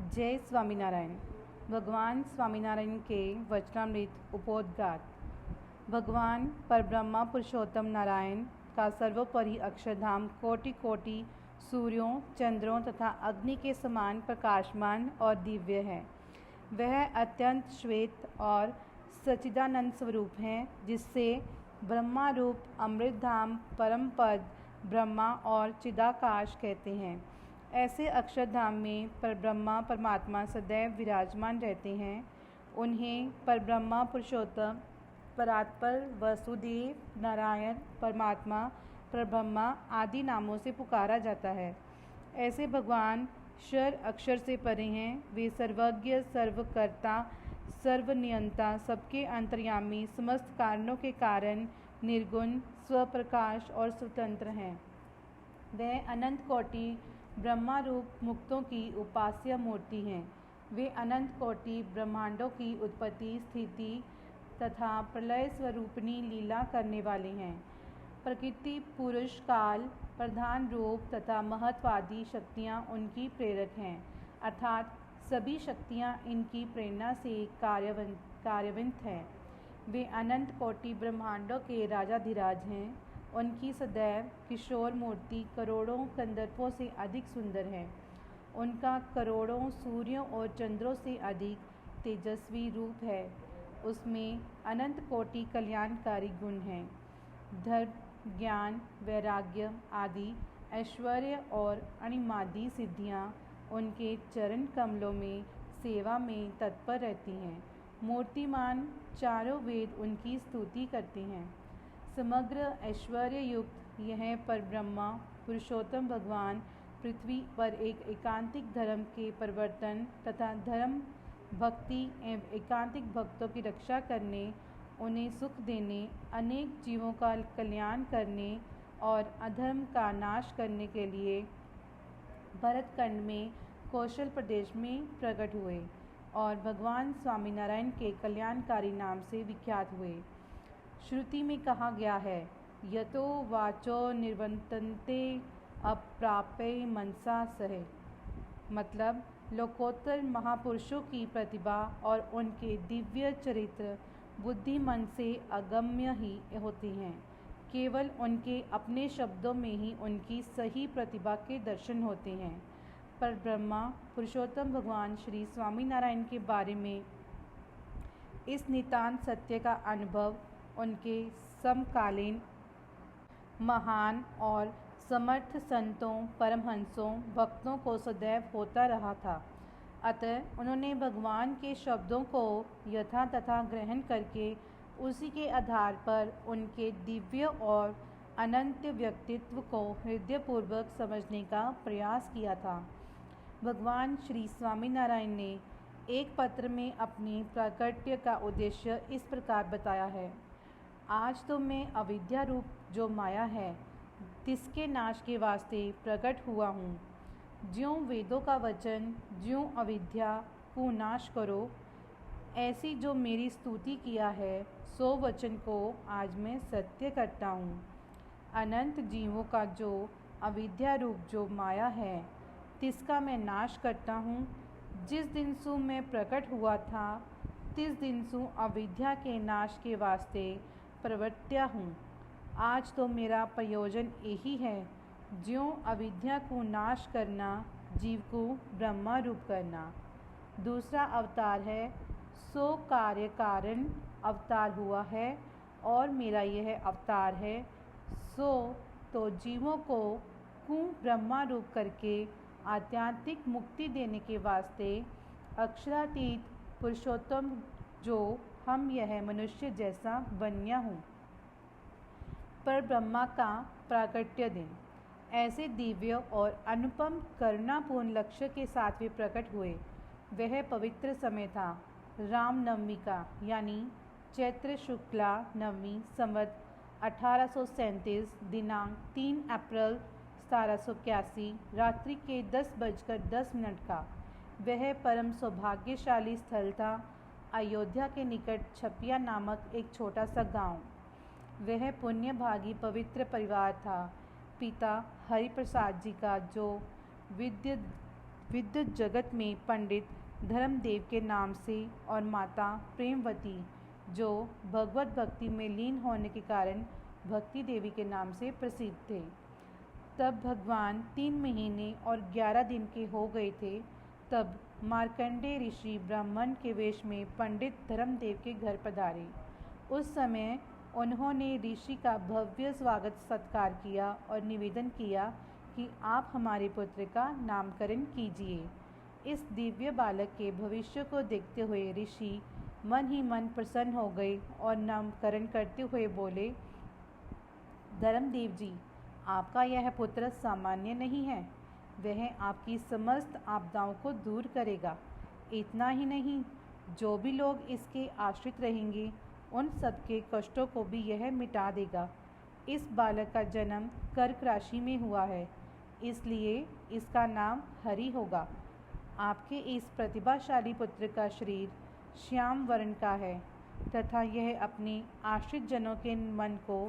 जय स्वामीनारायण। भगवान स्वामीनारायण के वचनामृत उपोद्घात। भगवान परब्रह्मा पुरुषोत्तम नारायण का सर्वोपरि अक्षरधाम कोटि कोटि सूर्यों, चंद्रों तथा अग्नि के समान प्रकाशमान और दिव्य है। वह अत्यंत श्वेत और सच्चिदानंद स्वरूप हैं, जिससे ब्रह्मा रूप अमृतधाम परम पद ब्रह्मा और चिदाकाश कहते हैं। ऐसे अक्षरधाम में परब्रह्मा परमात्मा सदैव विराजमान रहते हैं। उन्हें परब्रह्मा पुरुषोत्तम, परात्पर, वसुदेव, नारायण, परमात्मा, परब्रह्मा आदि नामों से पुकारा जाता है। ऐसे भगवान क्षर अक्षर से परे हैं। वे सर्वज्ञ, सर्वकर्ता, सर्वनियंता, सबके अंतर्यामी, समस्त कारणों के कारण, निर्गुण, स्वप्रकाश और स्वतंत्र हैं। वह अनंत कोटि ब्रह्मा रूप मुक्तों की उपास्य मूर्ति हैं। वे अनंत कोटि ब्रह्मांडों की उत्पत्ति, स्थिति तथा प्रलय स्वरूपिणी लीला करने वाले हैं। प्रकृति, पुरुष, काल, प्रधान रूप तथा महत्वादी शक्तियाँ उनकी प्रेरक हैं, अर्थात सभी शक्तियाँ इनकी प्रेरणा से कार्यवंत हैं। वे अनंत कोटि ब्रह्मांडों के राजाधिराज हैं। उनकी सदैव किशोर मूर्ति करोड़ों कंदर्पों से अधिक सुंदर है। उनका करोड़ों सूर्यों और चंद्रों से अधिक तेजस्वी रूप है। उसमें अनंत कोटि कल्याणकारी गुण हैं। धर्म, ज्ञान, वैराग्य आदि ऐश्वर्य और अणिमादी सिद्धियां उनके चरण कमलों में सेवा में तत्पर रहती हैं। मूर्तिमान चारों वेद उनकी स्तुति करते हैं। समग्र ऐश्वर्य युक्त यह परब्रह्मा पुरुषोत्तम भगवान पृथ्वी पर एक एकांतिक धर्म के प्रवर्तन तथा धर्म, भक्ति एवं एकांतिक भक्तों की रक्षा करने, उन्हें सुख देने, अनेक जीवों का कल्याण करने और अधर्म का नाश करने के लिए भरतखंड में कौशल प्रदेश में प्रकट हुए और भगवान स्वामीनारायण के कल्याणकारी नाम से विख्यात हुए। श्रुति में कहा गया है, यतो वाचो निर्वर्तन्ते अप्राप्य मनसा सहे। मतलब लोकोत्तर महापुरुषों की प्रतिभा और उनके दिव्य चरित्र बुद्धि मन से अगम्य ही होते हैं। केवल उनके अपने शब्दों में ही उनकी सही प्रतिभा के दर्शन होते हैं। पर ब्रह्मा पुरुषोत्तम भगवान श्री स्वामीनारायण के बारे में इस नितांत सत्य का अनुभव उनके समकालीन महान और समर्थ संतों, परमहंसों, भक्तों को सदैव होता रहा था। अतः उन्होंने भगवान के शब्दों को यथा तथा ग्रहण करके उसी के आधार पर उनके दिव्य और अनंत व्यक्तित्व को हृदयपूर्वक समझने का प्रयास किया था। भगवान श्री स्वामीनारायण ने एक पत्र में अपनी प्राकट्य का उद्देश्य इस प्रकार बताया है। आज तो मैं अविद्या रूप जो माया है, तिसके नाश के वास्ते प्रकट हुआ हूँ। ज्यों वेदों का वचन, ज्यों अविद्या को नाश करो, ऐसी जो मेरी स्तुति किया है, सो वचन को आज मैं सत्य करता हूँ। अनंत जीवों का जो अविद्या रूप जो माया है, तिसका मैं नाश करता हूँ। जिस दिन सु मैं प्रकट हुआ था, तिस दिन सु अविद्या के नाश के वास्ते प्रवर्त्या हूँ। आज तो मेरा प्रयोजन यही है, ज्यों अविद्या को नाश करना, जीव को ब्रह्मा रूप करना। दूसरा अवतार है, सो कार्य कारण अवतार हुआ है और मेरा यह अवतार है, सो तो जीवों को ब्रह्मा रूप करके आध्यात्मिक मुक्ति देने के वास्ते अक्षरातीत पुरुषोत्तम जो हम यह मनुष्य जैसा बन्या हूँ। पर ब्रह्मा का प्राकट्य दिन ऐसे दिव्य और अनुपम करुणापूर्ण लक्ष्य के साथ वे प्रकट हुए। वह पवित्र समय था, रामनवमी का, यानी चैत्र शुक्ला नवमी संवत 1837 दिनांक 3 अप्रैल 1781 रात्रि के 10:10 का। वह परम सौभाग्यशाली स्थल था, अयोध्या के निकट छपिया नामक एक छोटा सा गांव। वह पुण्यभागी पवित्र परिवार था। पिता हरिप्रसाद जी का जो विद्युत जगत में पंडित धर्मदेव के नाम से और माता प्रेमवती जो भगवत भक्ति में लीन होने के कारण भक्ति देवी के नाम से प्रसिद्ध थे। तब भगवान 3 महीने और 11 दिन के हो गए थे। तब मार्कंडेय ऋषि ब्राह्मण के वेश में पंडित धर्मदेव के घर पधारे। उस समय उन्होंने ऋषि का भव्य स्वागत सत्कार किया और निवेदन किया कि आप हमारे पुत्र का नामकरण कीजिए। इस दिव्य बालक के भविष्य को देखते हुए ऋषि मन ही मन प्रसन्न हो गए और नामकरण करते हुए बोले, धर्मदेव जी, आपका यह पुत्र सामान्य नहीं है, वह आपकी समस्त आपदाओं को दूर करेगा। इतना ही नहीं, जो भी लोग इसके आश्रित रहेंगे उन सबके कष्टों को भी यह मिटा देगा। इस बालक का जन्म कर्क राशि में हुआ है, इसलिए इसका नाम हरि होगा। आपके इस प्रतिभाशाली पुत्र का शरीर श्याम वर्ण का है तथा यह अपने आश्रित जनों के मन को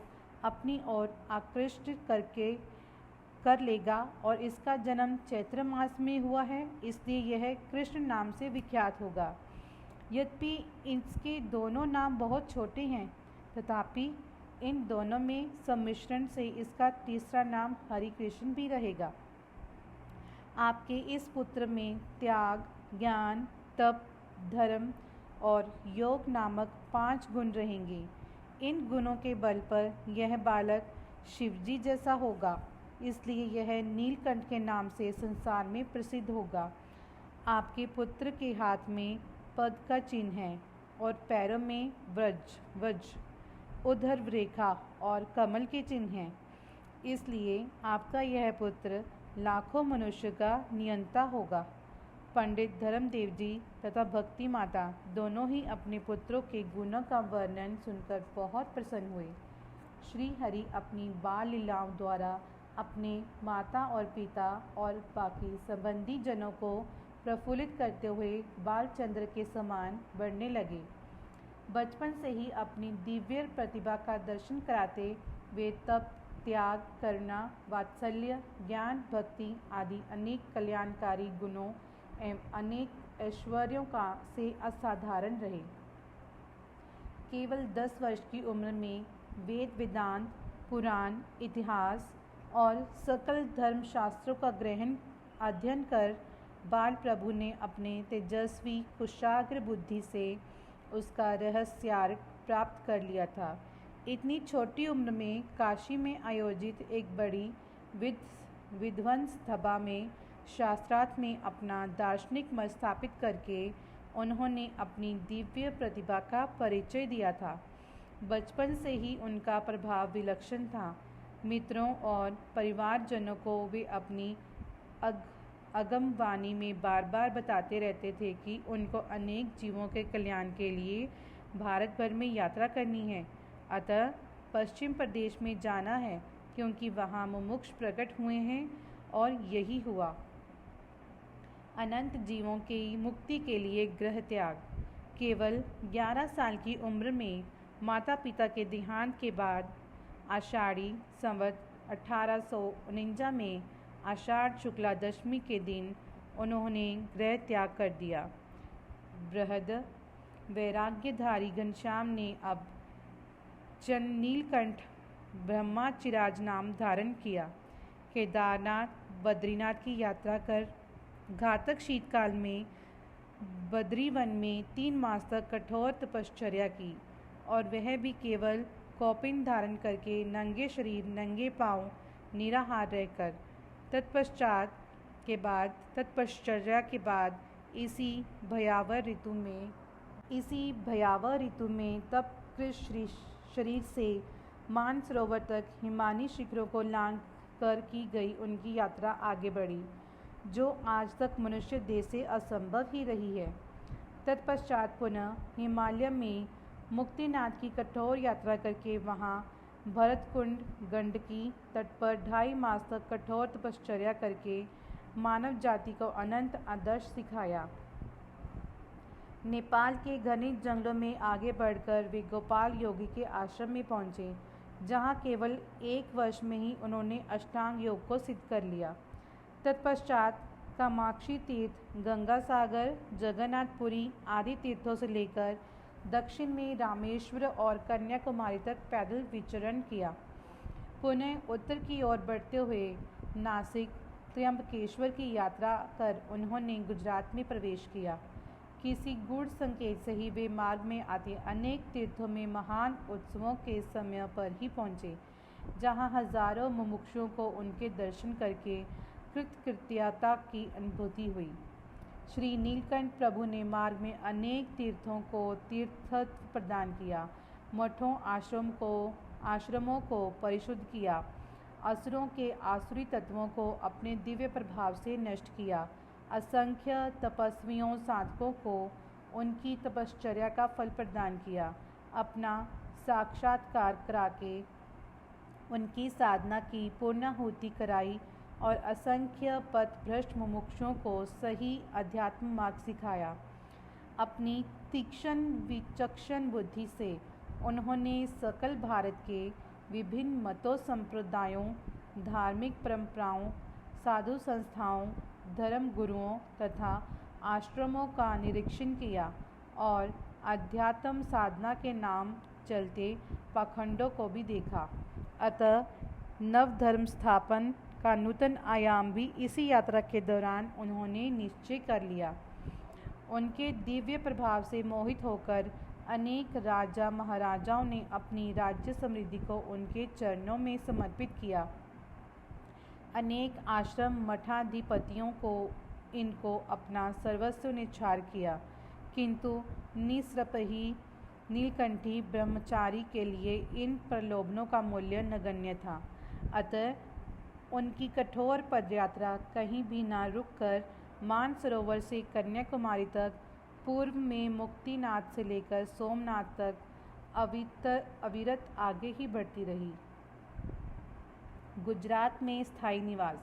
अपनी ओर आकृष्ट कर लेगा और इसका जन्म चैत्र मास में हुआ है, इसलिए यह कृष्ण नाम से विख्यात होगा। यद्यपि इसके दोनों नाम बहुत छोटे हैं, तथापि इन दोनों में सम्मिश्रण से इसका तीसरा नाम हरि कृष्ण भी रहेगा। आपके इस पुत्र में त्याग, ज्ञान, तप, धर्म और योग नामक 5 गुण रहेंगे। इन गुणों के बल पर यह बालक शिवजी जैसा होगा, इसलिए यह नीलकंठ के नाम से संसार में प्रसिद्ध होगा। आपके पुत्र के हाथ में पद्म का चिन्ह है और पैरों में वज्र, ऊर्ध्व रेखा और कमल के चिन्ह हैं, इसलिए आपका यह पुत्र लाखों मनुष्य का नियंता होगा। पंडित धर्मदेव जी तथा भक्ति माता दोनों ही अपने पुत्रों के गुणों का वर्णन सुनकर बहुत प्रसन्न हुए। श्री हरि अपनी बाल लीलाओं द्वारा अपने माता और पिता और बाकी संबंधी जनों को प्रफुल्लित करते हुए बालचंद्र के समान बढ़ने लगे। बचपन से ही अपनी दिव्य प्रतिभा का दर्शन कराते वे तप, त्याग, करुणा, वात्सल्य, ज्ञान, भक्ति आदि अनेक कल्याणकारी गुणों एवं अनेक ऐश्वर्यों से असाधारण रहे। केवल 10 वर्ष की उम्र में वेद, वेदांत, पुराण, इतिहास और सकल धर्मशास्त्रों का गहन अध्ययन कर बाल प्रभु ने अपने तेजस्वी कुशाग्र बुद्धि से उसका रहस्यार्थ प्राप्त कर लिया था। इतनी छोटी उम्र में काशी में आयोजित एक बड़ी विध्वंस सभा में शास्त्रार्थ में अपना दार्शनिक मत स्थापित करके उन्होंने अपनी दिव्य प्रतिभा का परिचय दिया था। बचपन से ही उनका प्रभाव विलक्षण था। मित्रों और परिवारजनों को वे अपनी अगम वाणी में बार बार बताते रहते थे कि उनको अनेक जीवों के कल्याण के लिए भारत भर में यात्रा करनी है, अतः पश्चिम प्रदेश में जाना है, क्योंकि वहाँ मुमुक्ष प्रकट हुए हैं और यही हुआ। अनंत जीवों की मुक्ति के लिए गृह त्याग। केवल 11 साल की उम्र में माता पिता के देहांत के बाद आषाढ़ी संवत 1849 में आषाढ़ शुक्ला दशमी के दिन उन्होंने गृह त्याग कर दिया। बृहद वैराग्यधारी घनश्याम ने अब नीलकंठ ब्रह्मचिराज नाम धारण किया। केदारनाथ, बद्रीनाथ की यात्रा कर घातक शीतकाल में बद्रीवन में 3 मास तक कठोर तपश्चर्या की, और वह भी केवल कौपिन धारण करके, नंगे शरीर, नंगे पांव, निराहार रहकर। तत्पश्चर्या के बाद इसी भयावह ऋतु में तपकृत शरीर से मानसरोवर तक हिमानी शिखरों को लांघ कर की गई उनकी यात्रा आगे बढ़ी, जो आज तक मनुष्य देह से असंभव ही रही है। तत्पश्चात पुनः हिमालय में मुक्तिनाथ की कठोर यात्रा करके वहाँ भरतकुंड गंडकी तट पर 2.5 मास तक कठोर तपश्चर्या करके मानव जाति को अनंत आदर्श सिखाया। नेपाल के घने जंगलों में आगे बढ़कर वे गोपाल योगी के आश्रम में पहुँचे, जहाँ केवल 1 वर्ष में ही उन्होंने अष्टांग योग को सिद्ध कर लिया। तत्पश्चात कामाक्षी तीर्थ, गंगा सागर, जगन्नाथपुरी आदि तीर्थों से लेकर दक्षिण में रामेश्वर और कन्याकुमारी तक पैदल विचरण किया। पुनः उत्तर की ओर बढ़ते हुए नासिक, त्र्यंबकेश्वर की यात्रा कर उन्होंने गुजरात में प्रवेश किया। किसी गूढ़ संकेत से ही वे मार्ग में आते अनेक तीर्थों में महान उत्सवों के समय पर ही पहुँचे, जहाँ हजारों मुमुक्षुओं को उनके दर्शन करके कृतकृत्यता की अनुभूति हुई। श्री नीलकंठ प्रभु ने मार्ग में अनेक तीर्थों को तीर्थत्व प्रदान किया, मठों आश्रमों को परिशुद्ध किया, असुरों के आसुरी तत्वों को अपने दिव्य प्रभाव से नष्ट किया, असंख्य तपस्वियों साधकों को उनकी तपश्चर्या का फल प्रदान किया, अपना साक्षात्कार करा के उनकी साधना की पूर्णाहुति कराई और असंख्य पथभ्रष्ट मुमुक्षुओं को सही अध्यात्म मार्ग सिखाया। अपनी तीक्ष्ण विचक्षण बुद्धि से उन्होंने सकल भारत के विभिन्न मतों, संप्रदायों, धार्मिक परंपराओं, साधु संस्थाओं, धर्म गुरुओं तथा आश्रमों का निरीक्षण किया और अध्यात्म साधना के नाम चलते पाखंडों को भी देखा। अतः नवधर्म स्थापन का नूतन आयाम भी इसी यात्रा के दौरान उन्होंने निश्चय कर लिया। उनके दिव्य प्रभाव से मोहित होकर अनेक राजा महाराजाओं ने अपनी राज्य समृद्धि को उनके चरणों में समर्पित किया। अनेक आश्रम मठाधिपतियों को इनको अपना सर्वस्व निछावर किया, किंतु निस्पृही नीलकंठी ब्रह्मचारी के लिए इन प्रलोभनों का मूल्य नगण्य था। अतः उनकी कठोर पदयात्रा कहीं भी न रुककर मानसरोवर से कन्याकुमारी तक, पूर्व में मुक्तिनाथ से लेकर सोमनाथ तक अविरत आगे ही बढ़ती रही। गुजरात में स्थायी निवास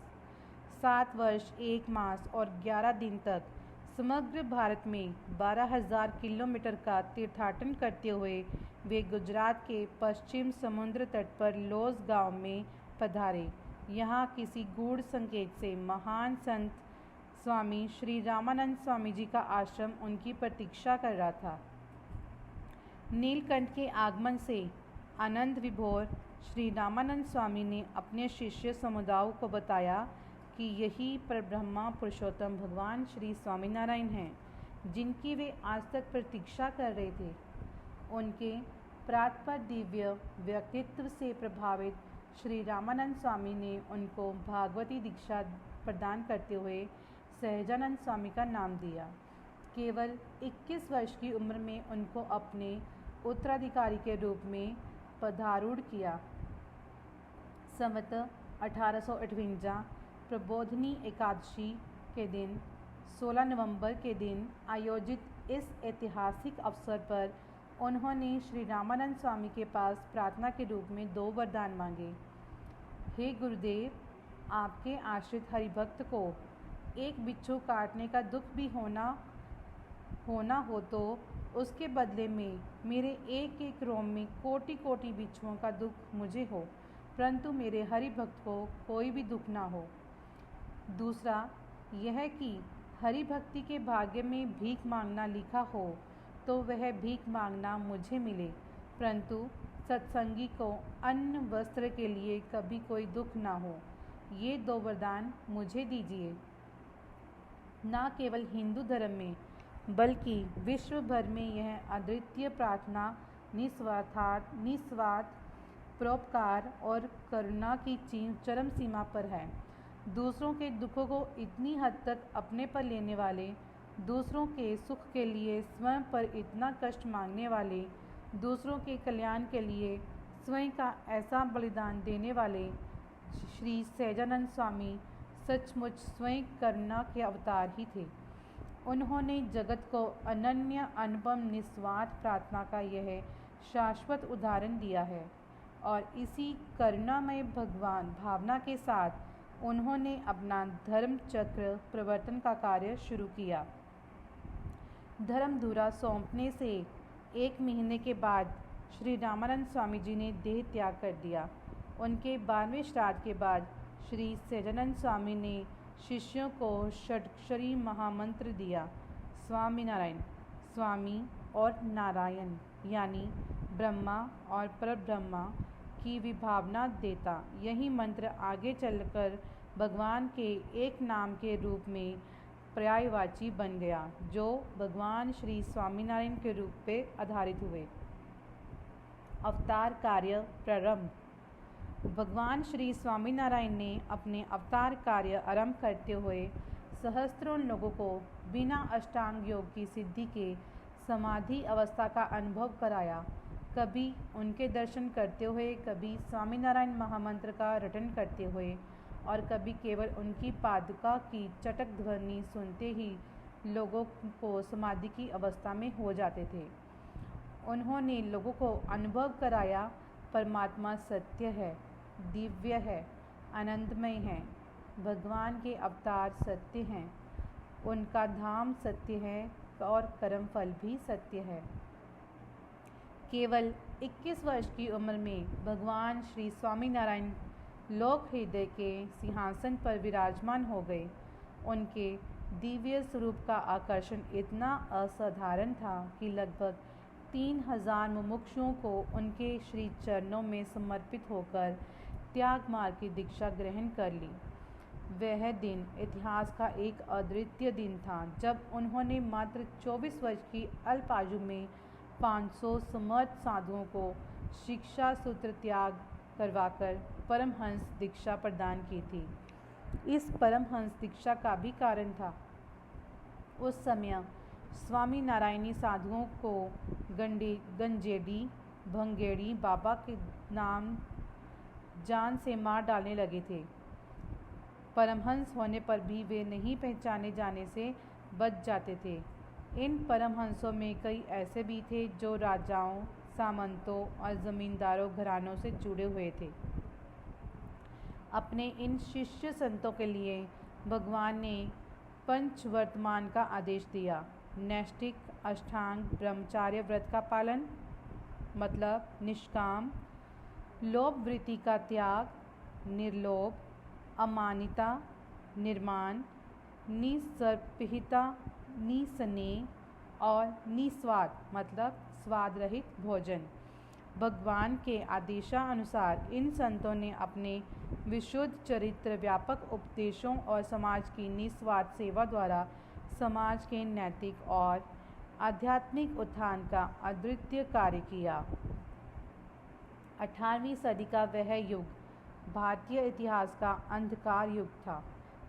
7 वर्ष 1 मास और 11 दिन तक समग्र भारत में 12,000 किलोमीटर का तीर्थाटन करते हुए वे गुजरात के पश्चिम समुद्र तट पर लोस गांव में पधारे। यहाँ किसी गूढ़ संकेत से महान संत स्वामी श्री रामानंद स्वामी जी का आश्रम उनकी प्रतीक्षा कर रहा था। नीलकंठ के आगमन से आनंद विभोर श्री रामानंद स्वामी ने अपने शिष्य समुदाय को बताया कि यही परब्रह्मा पुरुषोत्तम भगवान श्री स्वामीनारायण हैं, जिनकी वे आज तक प्रतीक्षा कर रहे थे। उनके प्रातपर दिव्य व्यक्तित्व से प्रभावित श्री रामानंद स्वामी ने उनको भागवती दीक्षा प्रदान करते हुए सहजानंद स्वामी का नाम दिया। केवल 21 वर्ष की उम्र में उनको अपने उत्तराधिकारी के रूप में पदारूढ़ किया। संवत 1858 प्रबोधिनी एकादशी के दिन 16 नवंबर के दिन आयोजित इस ऐतिहासिक अवसर पर उन्होंने श्री रामानंद स्वामी के पास प्रार्थना के रूप में 2 वरदान मांगे। हे गुरुदेव, आपके आश्रित हरिभक्त को एक बिच्छू काटने का दुख भी होना हो तो उसके बदले में मेरे एक एक रोम में कोटि कोटि बिच्छुओं का दुख मुझे हो, परंतु मेरे हरिभक्त को कोई भी दुख ना हो। दूसरा यह कि हरि भक्ति के भाग्य में भीख मांगना लिखा हो तो वह भीख मांगना मुझे मिले, परंतु सत्संगी को अन्न वस्त्र के लिए कभी कोई दुख ना हो। ये 2 वरदान मुझे दीजिए। न केवल हिंदू धर्म में बल्कि विश्व भर में यह अद्वितीय प्रार्थना निस्वार्थ परोपकार और करुणा की चरम सीमा पर है। दूसरों के दुखों को इतनी हद तक अपने पर लेने वाले, दूसरों के सुख के लिए स्वयं पर इतना कष्ट मांगने वाले, दूसरों के कल्याण के लिए स्वयं का ऐसा बलिदान देने वाले श्री सहजानंद स्वामी सचमुच स्वयं करुणा के अवतार ही थे। उन्होंने जगत को अनन्य अनुपम निस्वार्थ प्रार्थना का यह शाश्वत उदाहरण दिया है और इसी करुणामय भगवान भावना के साथ उन्होंने अपना धर्म चक्र प्रवर्तन का कार्य शुरू किया। धर्म धुरा सौंपने से 1 महीने के बाद श्री रामानंद स्वामी जी ने देह त्याग कर दिया। उनके 12वें श्राद्ध के बाद श्री सहजानंद स्वामी ने शिष्यों को षडक्षरी महामंत्र दिया। स्वामी नारायण, स्वामी और नारायण यानी ब्रह्मा और परब्रह्मा की विभावना देता। यही मंत्र आगे चलकर भगवान के एक नाम के रूप में पर्यायवाची बन गया, जो भगवान श्री स्वामीनारायण के रूप पे आधारित हुए। अवतार कार्य प्रारंभ। भगवान श्री स्वामीनारायण ने अपने अवतार कार्य आरंभ करते हुए सहस्त्रों लोगों को बिना अष्टांग योग की सिद्धि के समाधि अवस्था का अनुभव कराया। कभी उनके दर्शन करते हुए, कभी स्वामीनारायण महामंत्र का रटन करते हुए और कभी केवल उनकी पादुका की चटक ध्वनि सुनते ही लोगों को समाधि की अवस्था में हो जाते थे। उन्होंने लोगों को अनुभव कराया, परमात्मा सत्य है, दिव्य है, आनंदमय है। भगवान के अवतार सत्य हैं, उनका धाम सत्य है और कर्मफल भी सत्य है। केवल 21 वर्ष की उम्र में भगवान श्री स्वामीनारायण लोक हृदय के सिंहासन पर विराजमान हो गए। उनके दिव्य स्वरूप का आकर्षण इतना असाधारण था कि लगभग 3000 मुमुक्षुओं को उनके श्री चरणों में समर्पित होकर त्याग मार्ग की दीक्षा ग्रहण कर ली। वह दिन इतिहास का एक अद्वितीय दिन था, जब उन्होंने मात्र 24 वर्ष की अल्प आयु में 500 समर्थ साधुओं को शिक्षा सूत्र त्याग करवाकर परमहंस दीक्षा प्रदान की थी। इस परमहंस दीक्षा का भी कारण था। उस समय स्वामी नारायणी साधुओं को गंजेड़ी भंगेड़ी बाबा के नाम जान से मार डालने लगे थे। परमहंस होने पर भी वे नहीं पहचाने जाने से बच जाते थे। इन परमहंसों में कई ऐसे भी थे जो राजाओं, सामंतों और जमींदारों घरानों से जुड़े हुए थे। अपने इन शिष्य संतों के लिए भगवान ने पंचवर्तमान का आदेश दिया। नैष्ठिक, अष्टांग ब्रह्मचार्य व्रत का पालन, मतलब निष्काम, लोभ वृत्ति का त्याग, निर्लोभ, अमानिता, निर्माण, निसर्पिहिता, निस्नेह और निस्वाद, मतलब स्वाद रहित भोजन। भगवान के आदेशानुसार इन संतों ने अपने विशुद्ध चरित्र, व्यापक उपदेशों और समाज की निस्वार्थ सेवा द्वारा समाज के नैतिक और आध्यात्मिक उत्थान का अद्वितीय कार्य किया। 18वीं सदी का वह युग भारतीय इतिहास का अंधकार युग था।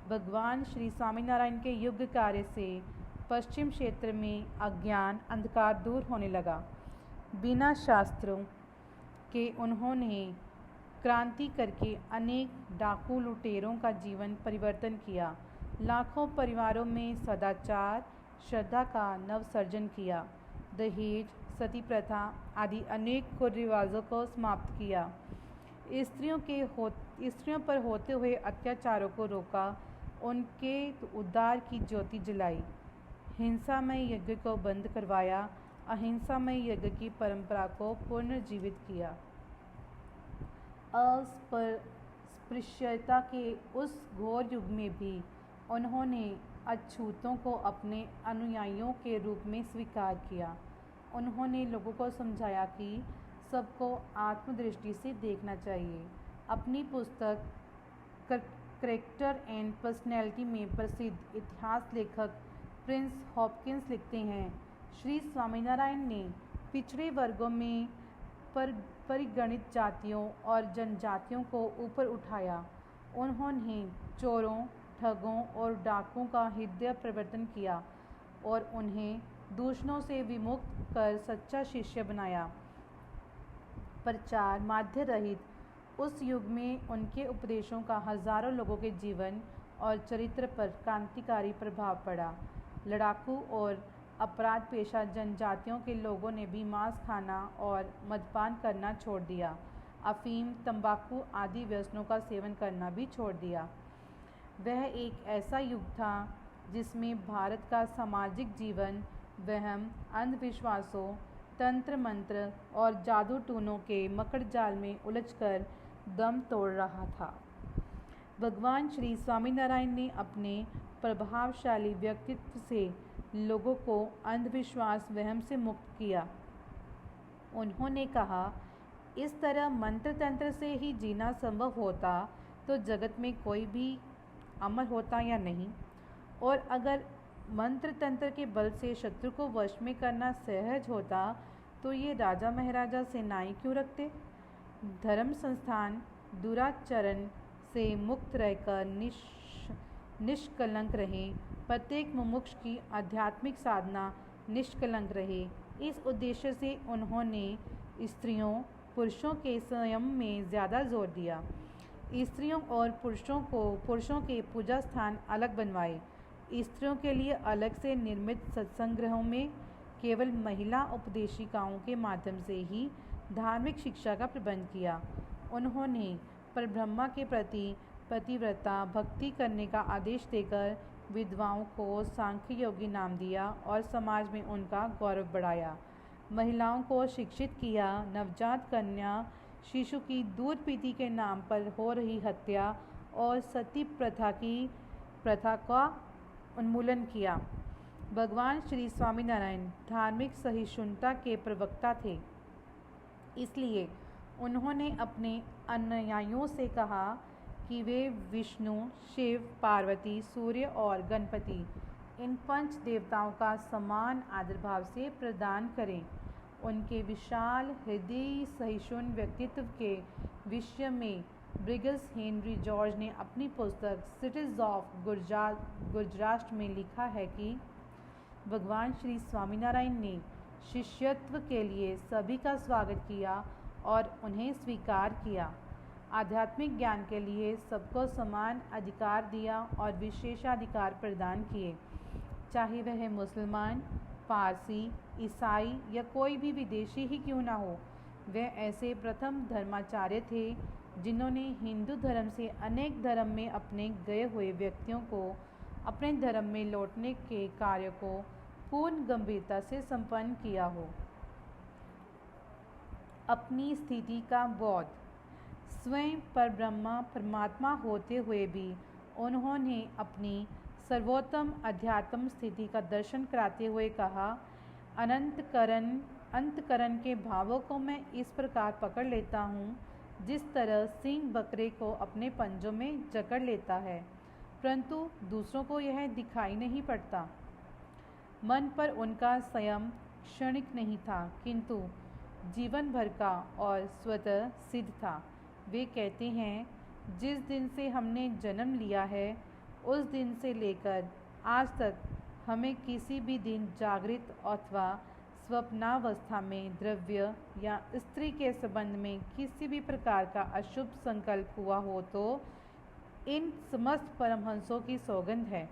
भगवान श्री स्वामीनारायण के युग कार्य से पश्चिम क्षेत्र में अज्ञान अंधकार दूर होने लगा। बिना शास्त्रों के उन्होंने क्रांति करके अनेक डाकू लुटेरों का जीवन परिवर्तन किया। लाखों परिवारों में सदाचार, श्रद्धा का नवसर्जन किया। दहेज, सती प्रथा आदि अनेक कुरिवाजों को समाप्त किया। स्त्रियों पर होते हुए अत्याचारों को रोका, उनके उद्धार की ज्योति जलाई। हिंसामय यज्ञ को बंद करवाया, अहिंसामय यज्ञ की परंपरा को पुनर्जीवित किया। अस्पृश्यता के उस घोर युग में भी उन्होंने अछूतों को अपने अनुयायियों के रूप में स्वीकार किया। उन्होंने लोगों को समझाया कि सबको आत्मदृष्टि से देखना चाहिए। अपनी पुस्तक कैरेक्टर एंड पर्सनैलिटी में प्रसिद्ध इतिहास लेखक प्रिंस हॉपकिंस लिखते हैं, श्री स्वामीनारायण ने पिछड़े वर्गों में परिगणित जातियों और जनजातियों को ऊपर उठाया। उन्होंने चोरों, ठगों और डाकुओं का हृदय परिवर्तन किया और उन्हें दूषणों से विमुक्त कर सच्चा शिष्य बनाया। प्रचार माध्य रहित उस युग में उनके उपदेशों का हजारों लोगों के जीवन और चरित्र पर क्रांतिकारी प्रभाव पड़ा। लड़ाकू और अपराध पेशा जनजातियों के लोगों ने भी मांस खाना और मद्यपान करना छोड़ दिया। अफीम, तंबाकू आदि व्यसनों का सेवन करना भी छोड़ दिया। वह एक ऐसा युग था जिसमें भारत का सामाजिक जीवन वहम, अंधविश्वासों, तंत्र मंत्र और जादू टूनों के मकड़ जाल में उलझकर दम तोड़ रहा था। भगवान श्री स्वामीनारायण ने अपने प्रभावशाली व्यक्तित्व से लोगों को अंधविश्वास वहम से मुक्त किया। उन्होंने कहा, इस तरह मंत्र तंत्र से ही जीना संभव होता तो जगत में कोई भी अमर होता या नहीं, और अगर मंत्र तंत्र के बल से शत्रु को वश में करना सहज होता तो ये राजा महाराजा सेनाएं क्यों रखते। धर्म संस्थान दुराचरण से मुक्त रहकर निष्कलंक रहे, प्रत्येक मुमुक्ष की आध्यात्मिक साधना निष्कलंक रहे। इस उद्देश्य से उन्होंने स्त्रियों पुरुषों के संयम में ज़्यादा जोर दिया। स्त्रियों और पुरुषों के पूजा स्थान अलग बनवाए। स्त्रियों के लिए अलग से निर्मित सत्संगृहों में केवल महिला उपदेशिकाओं के माध्यम से ही धार्मिक शिक्षा का प्रबंध किया। उन्होंने परब्रह्मा के प्रति पतिव्रता भक्ति करने का आदेश देकर विधवाओं को सांख्य योगी नाम दिया और समाज में उनका गौरव बढ़ाया। महिलाओं को शिक्षित किया। नवजात कन्या शिशु की दूध पीती के नाम पर हो रही हत्या और सती प्रथा का उन्मूलन किया। भगवान श्री स्वामीनारायण धार्मिक सहिष्णुता के प्रवक्ता थे, इसलिए उन्होंने अपने अनुयायियों से कहा कि वे विष्णु, शिव, पार्वती, सूर्य और गणपति इन 5 देवताओं का समान आदर भाव से प्रदान करें। उनके विशाल हृदय सहिष्णु व्यक्तित्व के विषय में ब्रिगस हेनरी जॉर्ज ने अपनी पुस्तक सिटीज ऑफ गुजरात में लिखा है कि भगवान श्री स्वामीनारायण ने शिष्यत्व के लिए सभी का स्वागत किया और उन्हें स्वीकार किया। आध्यात्मिक ज्ञान के लिए सबको समान अधिकार दिया और विशेषाधिकार प्रदान किए, चाहे वह मुसलमान, पारसी, ईसाई या कोई भी विदेशी ही क्यों ना हो। वे ऐसे प्रथम धर्माचार्य थे जिन्होंने हिंदू धर्म से अनेक धर्म में अपने गए हुए व्यक्तियों को अपने धर्म में लौटने के कार्य को पूर्ण गंभीरता से संपन्न किया हो। अपनी स्थिति का बोध। स्वयं परब्रह्मा परमात्मा होते हुए भी उन्होंने अपनी सर्वोत्तम अध्यात्म स्थिति का दर्शन कराते हुए कहा, अंतकरण के भावों को मैं इस प्रकार पकड़ लेता हूँ जिस तरह सिंह बकरे को अपने पंजों में जकड़ लेता है, परंतु दूसरों को यह दिखाई नहीं पड़ता। मन पर उनका संयम क्षणिक नहीं था, किंतु जीवन भर का और स्वतः सिद्ध था। वे कहते हैं, जिस दिन से हमने जन्म लिया है उस दिन से लेकर आज तक हमें किसी भी दिन जागृत अथवा स्वप्नावस्था में द्रव्य या स्त्री के संबंध में किसी भी प्रकार का अशुभ संकल्प हुआ हो तो इन समस्त परमहंसों की सौगंध है।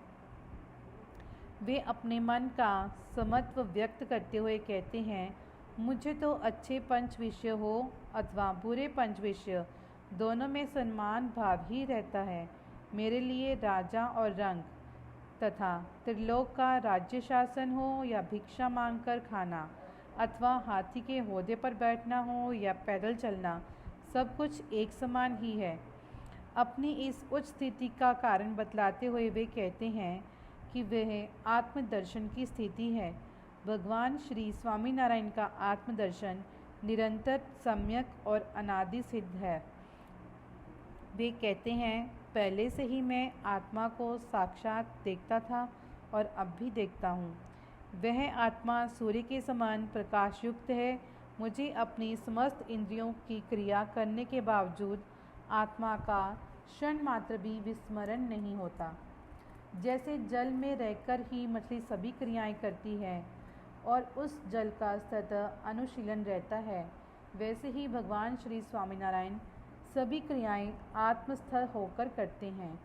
वे अपने मन का समत्व व्यक्त करते हुए कहते हैं, मुझे तो अच्छे पंच विषय हो अथवा बुरे पंच विषय दोनों में सम्मान भाव ही रहता है। मेरे लिए राजा और रंग तथा त्रिलोक का राज्य शासन हो या भिक्षा मांगकर खाना अथवा हाथी के होदे पर बैठना हो या पैदल चलना, सब कुछ एक समान ही है। अपनी इस उच्च स्थिति का कारण बतलाते हुए वे कहते हैं कि वह आत्मदर्शन की स्थिति है। भगवान श्री स्वामीनारायण का आत्मदर्शन निरंतर, सम्यक और अनादि सिद्ध है। वे कहते हैं, पहले से ही मैं आत्मा को साक्षात देखता था और अब भी देखता हूँ। वह आत्मा सूर्य के समान प्रकाशयुक्त है। मुझे अपनी समस्त इंद्रियों की क्रिया करने के बावजूद आत्मा का क्षण मात्र भी विस्मरण नहीं होता। जैसे जल में रहकर ही मछली सभी क्रियाएं करती है और उस जल का सतत अनुशीलन रहता है, वैसे ही भगवान श्री स्वामीनारायण सभी क्रियाएं आत्मस्थ होकर करते हैं।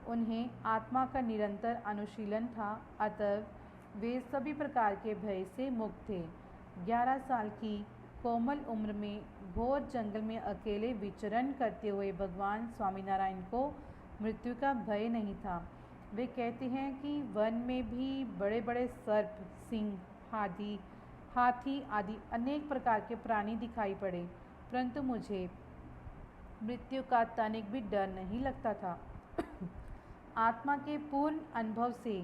उन्हें आत्मा का निरंतर अनुशीलन था, अतः वे सभी प्रकार के भय से मुक्त थे। 11 साल की कोमल उम्र में घोर जंगल में अकेले विचरण करते हुए भगवान स्वामीनारायण को मृत्यु का भय नहीं था। वे कहते हैं कि वन में भी बड़े बड़े सर्प, सिंह, हाथी आदि अनेक प्रकार के प्राणी दिखाई पड़े, परंतु मुझे मृत्यु का तनिक भी डर नहीं लगता था। आत्मा के पूर्ण अनुभव से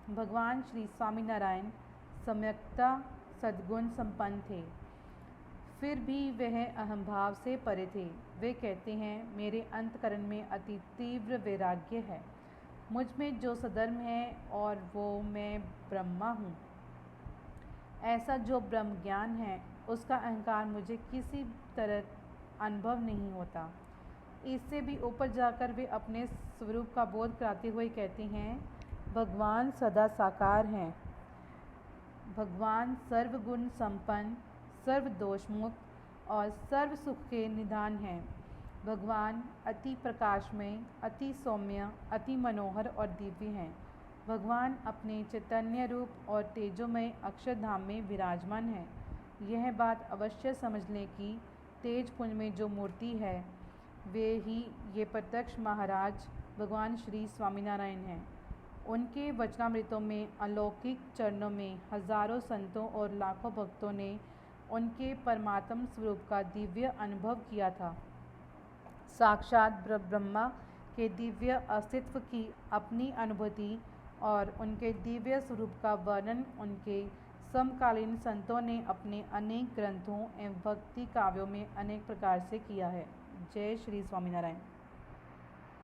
भगवान श्री स्वामीनारायण सम्यक्ता सद्गुण संपन्न थे, फिर भी वह अहंभाव से परे थे। वे कहते हैं, मेरे अंतकरण में अति तीव्र वैराग्य है, मुझ में जो सधर्म है और वो मैं ब्रह्मा हूँ। ऐसा जो ब्रह्म ज्ञान है उसका अहंकार मुझे किसी तरह अनुभव नहीं होता। इससे भी ऊपर जाकर वे अपने स्वरूप का बोध कराते हुए कहते हैं, भगवान सदा साकार हैं, भगवान सर्वगुण संपन्न, सर्व दोष मुक्त और सर्व सुख के निधान हैं। भगवान अति प्रकाशमय, अति सौम्य, अति मनोहर और दिव्य हैं। भगवान अपने चैतन्य रूप और तेजोमय अक्षरधाम में विराजमान है। यह बात अवश्य समझ लें कि तेज पुंज में जो मूर्ति है वे ही ये प्रत्यक्ष महाराज भगवान श्री स्वामीनारायण हैं। उनके वचनामृतों में अलौकिक चरणों में हजारों संतों और लाखों भक्तों ने उनके परमात्म स्वरूप का दिव्य अनुभव किया था। साक्षात ब्रह्मा के दिव्य अस्तित्व की अपनी अनुभूति और उनके दिव्य स्वरूप का वर्णन उनके समकालीन संतों ने अपने अनेक ग्रंथों एवं भक्ति काव्यों में अनेक प्रकार से किया है। जय श्री स्वामीनारायण।